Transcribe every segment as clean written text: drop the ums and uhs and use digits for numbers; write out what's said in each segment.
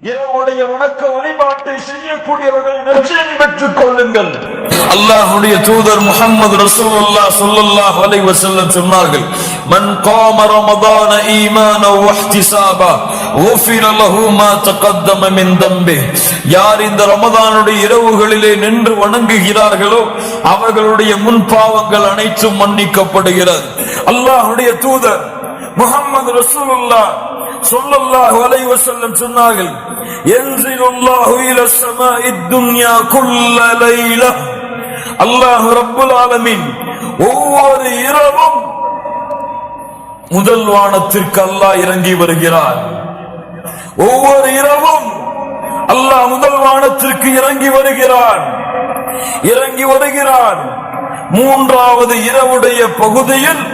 இரவுடைய வணக்க வழிபாட்டை செய்யக்கூடியவர்கள் நற்செய்தி பெற்றுக் கொள்ளுங்கள். அல்லாஹ்வுடைய தூதர் முஹம்மது ரசூலுல்லாஹ் ஸல்லல்லாஹு அலைஹி வஸல்லம் சொன்னார்கள், மன் காம ரமதான ஈமானன் வ இஹ்திசாபா குஃபிர லஹு மா தகத்தம மின் தம்பி. யார் இந்த ரமதானுடைய இரவுகளிலே நின்று வணங்குகிறார்களோ அவர்களுடைய முன் பாவங்கள் அனைத்தும் மன்னிக்கப்படுகிறது. அல்லாஹ்வுடைய தூதர் முஹம்மது ரசூலுல்லாஹ் ஸல்லல்லாஹு அலைஹி வஸல்லம் சொன்னார்கள், யன்ஸிலுல்லாஹு இலஸ் ஸமாஇத் துன்யா குல்ல லைலா. அல்லாஹ் ரப்புல் ஆலமீன் ஒவ்வொரு இரவும் முதல் வானத்திற்கு அல்லாஹ் இறங்கி வருகிறார். ஒவ்வொரு இரவும் அல்லாஹ் முதல் வானத்திற்கு இறங்கி வருகிறான். மூன்றாவது இரவுடைய பகுதியில்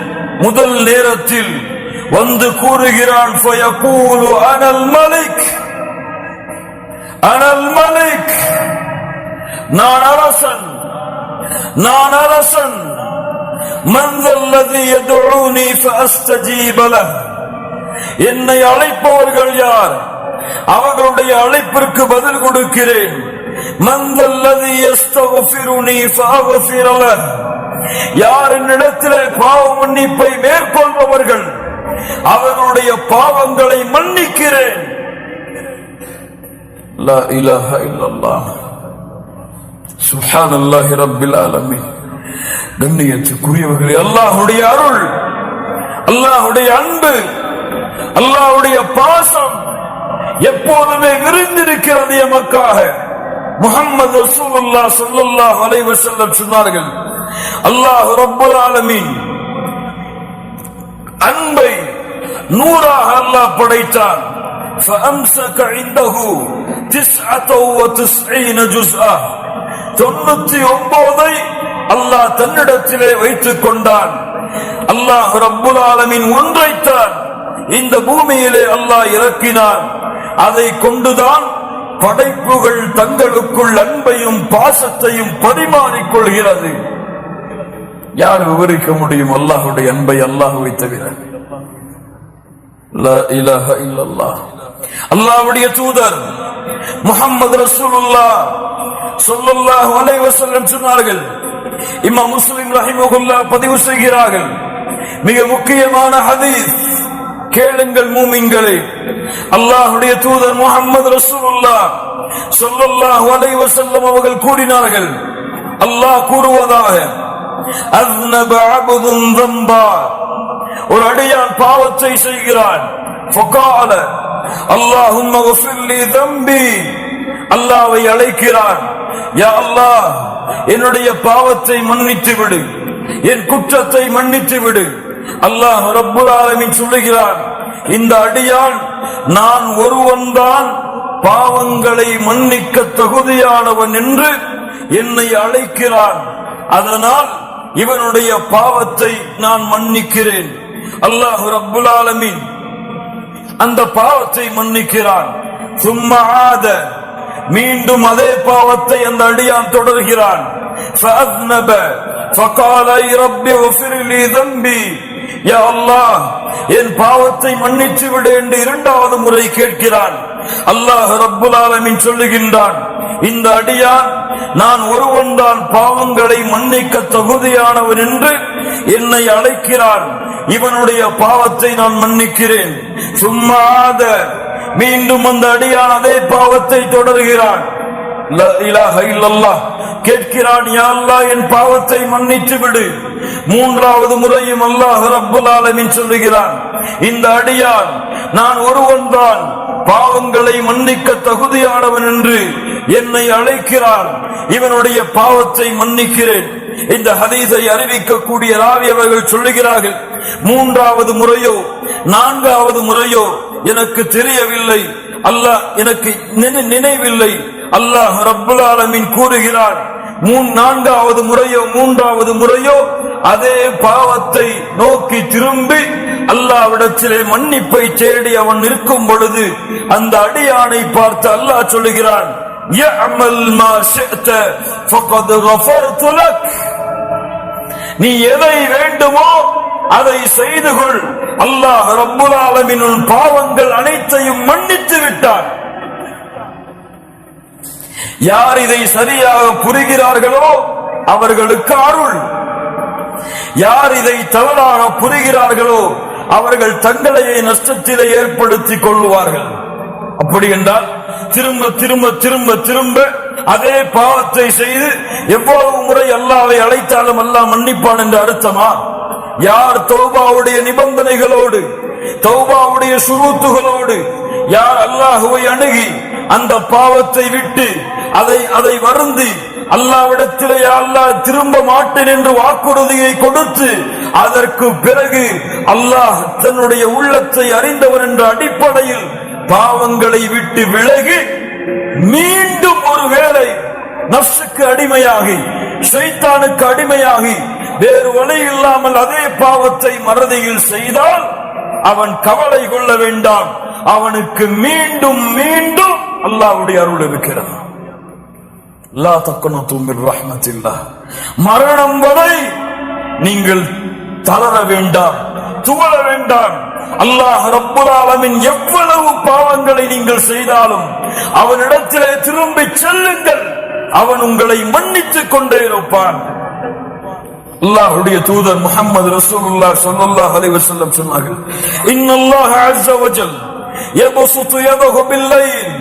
முதல் நேரத்தில் வந்து கூறுகிறான், ஃபயகூலு அனல் மலிக், அனல் மலிக், நான் அரசன். மன் அல்லதி யதுஊனி ஃபஅஸ்தஜீப லஹ். என்னை அழைப்பவர்கள் யார்? அவர்களுடைய அழைப்பிற்கு பதில் கொடுக்கிறேன். மன் அல்லதி யஸ்தக்ஃபிருனி ஃபஅக்ஃபிர லஹ். யார் என்னிடத்திலே பாவ மன்னிப்பை மேற்கொள்பவர்கள் அவர்களுடைய பாவங்களை மன்னிக்கிறேன். லா இலாஹ இல்லல்லாஹ் சுப்ஹானல்லாஹி ரப்பில் ஆலமீன். கண்ணியத்துக்குரியவர்களே, அல்லாஹ்வுடைய அருள், அல்லாஹ்வுடைய அன்பு, அல்லாஹ்வுடைய பாசம் எப்போதுமே விரிந்திருக்கிறது எமக்காக. முஹம்மது ரசூலுல்லாஹ் ஸல்லல்லாஹு அலைஹி வஸல்லம் சொன்னார்கள், அல்லாஹ் ரப்புல் ஆலமீன் அன்பை நூறாக அல்லாஹ் படைத்தான். فأمسك عنده 99 ஜுஸ்ஆ. 99 அல்லாஹ் தன்னிடத்திலே வைத்துக் கொண்டான். அல்லாஹ் ரப்புல் ஆலமீன் ஒன்றைத்தான் இந்த பூமியிலே அல்லாஹ் இறக்கினான். அதை கொண்டுதான் படைப்புகள் தங்களுக்குள் அன்பையும் பாசத்தையும் பரிமாறிக்கொள்கிறது. யார் விவரிக்க முடியும் அல்லாஹ்வுடைய அன்பை? அல்லாஹ்வை தவிர. லா இலாஹ இல்லல்லாஹ். அல்லாஹ்வுடைய தூதர் முஹம்மது ரசூலுல்லாஹ் ஸல்லல்லாஹு அலைஹி வஸல்லம் சொன்னார்கள், இமாம் முஸ்லிம் ரஹிமஹுல்லாஹ் பதிவு செய்கிறார்கள், மிக முக்கியமான ஹதீஸ், கேளுங்கள் மூமின்களே. அல்லாஹ்வுடைய தூதர் முஹம்மது ரசூலுல்லாஹ் ஸல்லல்லாஹு அலைஹி வஸல்லம் அவர்கள் கூறினார்கள், அல்லாஹ் கூறுவதாக, அஸ்னப அப்துன் ذنبا. ஒரு அடியான் பாவத்தை செய்கிறான். ஃபகால அல்லாஹும்ம க்ஃபிர் லி ذنبي. அல்லாஹ்வை அழைக்கிறான், யா அல்லாஹ் என்னுடைய பாவத்தை மன்னித்து விடு, என் குற்றத்தை மன்னித்து விடு. அல்லாஹ் ரப்புல் ஆலமீன் சொல்லுகிறான், இந்த அடியான் நான் ஒருவன்தான் பாவங்களை மன்னிக்க தகுதியானவன் என்று என்னை அழைக்கிறான், அதனால் இவனுடைய பாவத்தை நான் மன்னிக்கிறேன். அல்லாஹ் ரப்புல் ஆலமீன் அந்த பாவத்தை மன்னிக்கிறான். சும்மா ஆத, மீண்டும் அதே பாவத்தை அந்த அடியான் தொடர்கிறான். ஃபஅஸ்னப ஃபகால ரப்பி க்ஃபிர் லி ذنبي. யா அல்லாஹ் என் பாவத்தை மன்னித்து விடு என்று இரண்டாவது முறை கேட்கிறான். அல்லாஹ் ரப்புல் ஆலமீன் சொல்லுகின்றான், இந்த அடியான் நான் ஒருவன்தான் பாவங்களை மன்னிக்க தகுதியானவன் என்று என்னை அழைக்கிறான், இவனுடைய பாவத்தை நான் மன்னிக்கிறேன். சும்மா ஆத, மீண்டும் அந்த அடியான் அதே பாவத்தை தொடர்கிறான். லா இலாஹ இல்லல்லாஹ் கேட்கிறான், யா அல்லாஹ் என் பாவத்தை மன்னித்து விடு. மூன்றாவது முறையும் அல்லாஹ் ரப்புல் ஆலமீன் சொல்லுகிறான், இந்த அடியான் நான் ஒருவன்தான் பாவங்களை மன்னிக்க தகுதியானவன் என்று என்னை அழைக்கிறான், இவனுடைய பாவத்தை மன்னிக்கிறேன். இந்த ஹதீஸை அறிவிக்கக்கூடிய ராவி அவர்கள் சொல்லுகிறார்கள், மூன்றாவது முறையோ நான்காவது முறையோ எனக்கு தெரியவில்லை, அல்லாஹ் எனக்கு நினைவில்லை. அல்லாஹ் ரப்புல் ஆலமீன் கூறுகிறான், நான்காவது முறையோ மூன்றாவது முறையோ அதே பாவத்தை நோக்கி திரும்பி அல்லாஹ்விடத்திலே மன்னிப்பை தேடி அவன் இருக்கும் பொழுது அந்த அடியானை பார்த்து அல்லாஹ் சொல்லுகிறான், யஅமல் மா ஷிஅத ஃபகத் கஃபர்து லக். நீ எதை வேண்டுமோ அதை செய்து கொள், அல்லாஹ் ரப்புல் ஆலமீன் பாவங்கள் அனைத்தையும் மன்னித்து விட்டான். யார் இதை சரியாக புரிகிறார்களோ அவர்களுக்கு அருள், யார் இதை தவறாக புரிகிறார்களோ அவர்கள் தங்களையே நஷ்டத்திலே ஏற்படுத்திக் கொள்வார்கள். அப்படி என்றால் திரும்ப திரும்ப திரும்ப திரும்ப அதே பாவத்தை செய்து எவ்வளவு முறை அல்லாஹ்வை அழைத்தாலும் அல்லாஹ் மன்னிப்பான் என்று அர்த்தமா? யார் தௌபாவுடைய நிபந்தனைகளோடு, தௌபாவுடைய சுரூத்துகளோடு யார் அல்லாஹ்வை அணுகி அந்த பாவத்தை விட்டு அதை வருந்தி அல்லாஹ்விடத்திலே அல்லாஹ் திரும்ப மாட்டேன் என்று வாக்குறுதியை கொடுத்து அதற்கு பிறகு அல்லாஹ் தன்னுடைய உள்ளத்தை அறிந்தவர் என்ற அடிப்படையில் பாவங்களை விட்டு விலகி மீண்டும் ஒருவேளை நஃப்ஸுக்கு அடிமையாகி ஷைத்தானுக்கு அடிமையாகி வேறு வழி இல்லாமல் அதே பாவத்தை மறதியில் செய்தால் அவன் கவலை கொள்ள வேண்டாம், அவனுக்கு மீண்டும் மீண்டும் அல்லாஹ்வுடைய அருள் இருக்கிறது. லா தக்னது மின் ரஹ்மத்தில்லாஹ், மரணம் வரை நீங்கள் தளர வேண்டாம், துவள வேண்டாம். அல்லாஹ் ரப்புல் ஆலமீன் எவ்வளவு பாவங்களை நீங்கள் செய்தாலும் அவனிடத்திலே திரும்பி செல்லுங்கள், அவன் உங்களை மன்னித்துக் கொண்டே இருப்பான். அல்லாஹ்வுடைய தூதர் முஹம்மது ரசூலுல்லாஹ் ஸல்லல்லாஹு அலைஹி வஸல்லம் சொன்னார்கள், இன்னல்லாஹ அஸ்ஸ வஜல் யபசுது யதஹு பில்லைல்,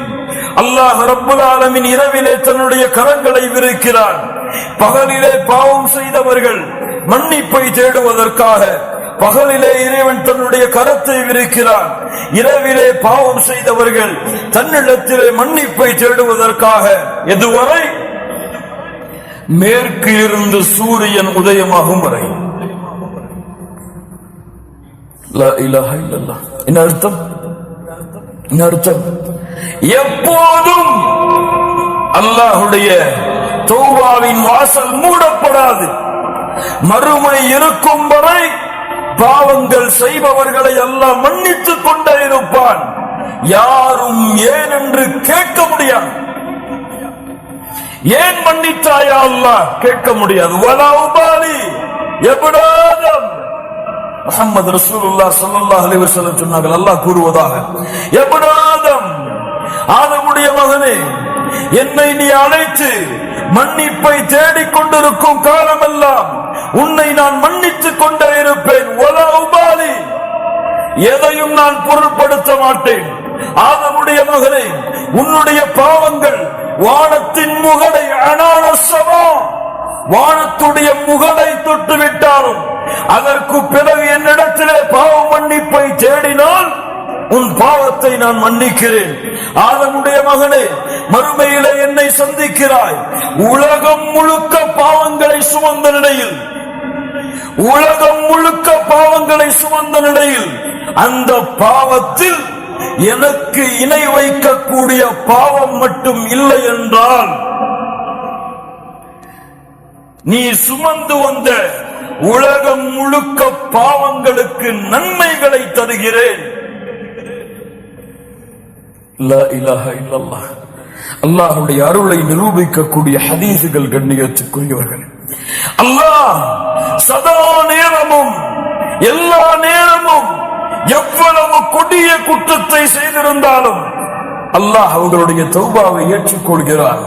அல்லாஹ் ரப்புல் ஆலமீன் இரவிலே தன்னுடைய கரங்களை விரிக்கிறான். பகலிலே பாவம் செய்தவர்கள் மன்னிப்பை தேடுவதற்காக பகலிலே இறைவன் தன்னுடைய கரத்தை விரிக்கிறான், இரவிலே பாவம் செய்தவர்கள் தன்னிடத்திலே மன்னிப்பை தேடுவதற்காக. எதுவரை? மேற்கு இருந்து சூரியன் உதயமாகும் வரை. லா இலாஹ இல்லல்லாஹ். என்ன அர்த்தம்? என்ன அர்த்தம்? எப்போதும் அல்லாஹ்வுடைய தௌபாவின் வாசல் மூடப்படாது. மறுமை இருக்கும் வரை பாவங்கள் செய்பவர்களை அல்லாஹ் மன்னித்துக் கொண்டே இருப்பான். யாரும் ஏன் என்று கேட்க முடியாது. ஏன் மன்னித்தாயா அல்லாஹ் கேட்க முடியாது. வலா உபாலி எபடாதம், முஹம்மது ரசூலுல்லாஹ் ஸல்லல்லாஹு அலைஹி வஸல்லம் சொன்னார்கள், அல்லாஹ் கூறுவதாக, எபடாதம், ஆதமுடைய மகனே, என்னை நீ அழைத்து மன்னிப்பை தேடிக் கொண்டிருக்கும் காலமெல்லாம் உன்னை நான் மன்னித்துக் கொண்டே இருப்பேன். வலா உபாலி, எதையும் நான் பொருட்படுத்த மாட்டேன். ஆதமுடைய மகனே, உன்னுடைய பாவங்கள் வானத்தின் முகடை அனானசமா, வானத்துடைய முகடை தொட்டு விட்டாலும் அதற்கு பிறகு என்னிடத்திலே பாவ மன்னிப்பை தேடினால் உன் பாவத்தை நான் மன்னிக்கிறேன். ஆதமுடைய மகனே, மறுமையிலே என்னை சந்திக்கிறாய். உலகம் முழுக்க பாவங்களை சுமந்த நிலையில், உலகம் முழுக்க பாவங்களை சுமந்த நிலையில் அந்த பாவத்தில் எனக்கு இணை வைக்கக்கூடிய பாவம் மட்டும் இல்லை என்றால் நீ சுமந்து வந்த உலகம் முழுக்க பாவங்களுக்கு நன்மைகளை தருகிறேன். லா இலாஹ இல்லல்லாஹ். அல்லாஹ்வுடைய அருளை நிரூபிக்கக்கூடிய ஹதீஸுகள் கண்ணியத்துக்குரியவர்கள். அல்லாஹ் சதா நேரமும் எல்லா நேரமும் எவ்வளவு கொடிய குற்றத்தை செய்திருந்தாலும் அல்லாஹ் அவர்களுடைய தௌபாவை ஏற்றுக்கொள்கிறார்.